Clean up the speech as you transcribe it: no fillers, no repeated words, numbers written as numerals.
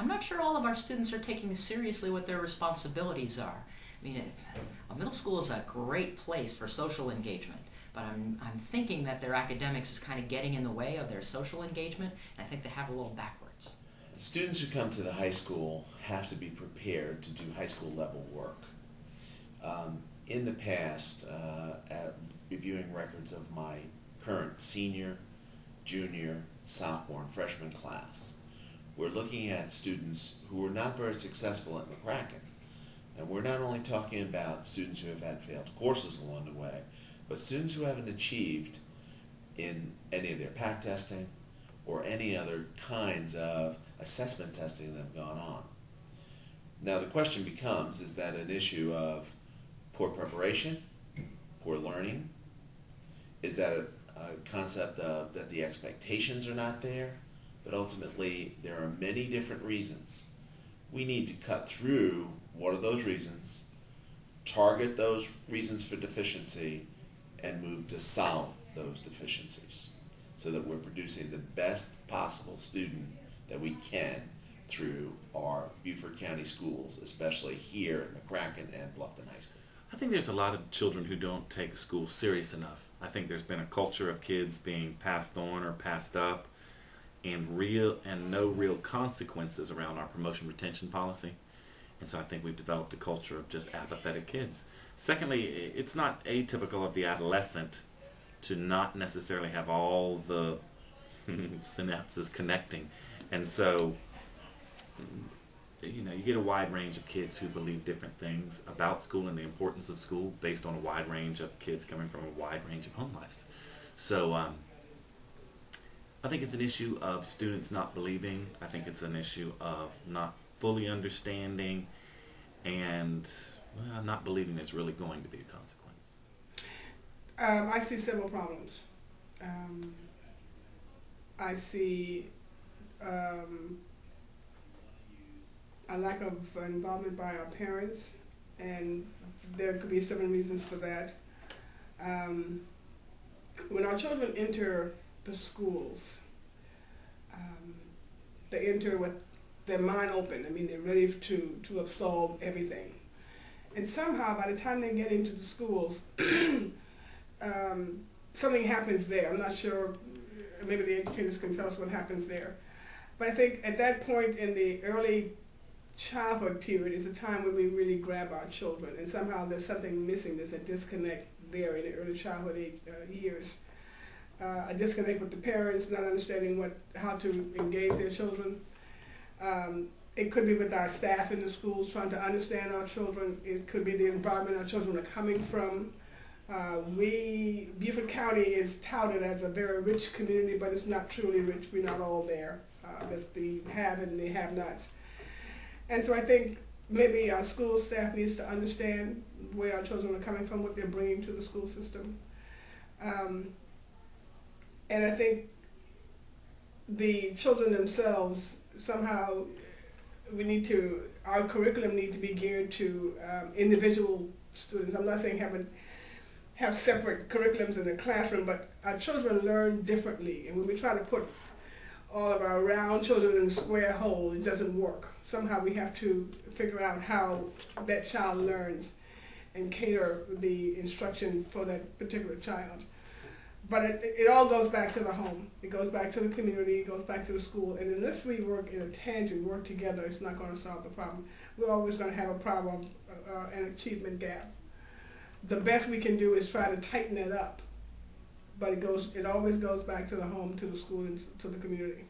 I'm not sure all of our students are taking seriously what their responsibilities are. I mean, a middle school is a great place for social engagement, but I'm thinking that their academics is kind of getting in the way of their social engagement, and I think they have a little backwards. Students who come to the high school have to be prepared to do high school level work. In the past, at reviewing records of my current senior, junior, sophomore, and freshman class, we're looking at students who were not very successful at McCracken. And we're not only talking about students who have had failed courses along the way, but students who haven't achieved in any of their PAC testing or any other kinds of assessment testing that have gone on. Now the question becomes, is that an issue of poor preparation, poor learning? Is that a concept of that the expectations are not there? But ultimately, there are many different reasons. We need to cut through what are those reasons, target those reasons for deficiency, and move to solve those deficiencies so that we're producing the best possible student that we can through our Beaufort County schools, especially here at McCracken and Bluffton High School. I think there's a lot of children who don't take school serious enough. I think there's been a culture of kids being passed on or passed up and no real consequences around our promotion retention policy. And so I think we've developed a culture of just apathetic kids. Secondly, it's not atypical of the adolescent to not necessarily have all the synapses connecting. And so, you get a wide range of kids who believe different things about school and the importance of school based on a wide range of kids coming from a wide range of home lives. So I think it's an issue of students not believing. I think it's an issue of not fully understanding and not believing there's really going to be a consequence. I see several problems. I see a lack of involvement by our parents, and there could be several reasons for that. When our children enter the schools, they enter with their mind open. I mean, they're ready to absorb everything. And somehow, by the time they get into the schools, something happens there. I'm not sure, maybe the educators can tell us what happens there. But I think at that point in the early childhood period is a time when we really grab our children, and somehow there's something missing. There's a disconnect there in the early childhood years. A disconnect with the parents, not understanding how to engage their children. It could be with our staff in the schools trying to understand our children. It could be the environment our children are coming from. Beaufort County is touted as a very rich community, but it's not truly rich. We're not all there. There's the have and the have-nots. And so I think maybe our school staff needs to understand where our children are coming from, what they're bringing to the school system. And I think the children themselves, somehow our curriculum needs to be geared to individual students. I'm not saying have separate curriculums in the classroom, but our children learn differently. And when we try to put all of our round children in a square hole, it doesn't work. Somehow we have to figure out how that child learns and cater the instruction for that particular child. But it all goes back to the home. It goes back to the community. It goes back to the school. And unless we work in a tangent, work together, it's not going to solve the problem. We're always going to have a problem, an achievement gap. The best we can do is try to tighten it up. But it always goes back to the home, to the school, and to the community.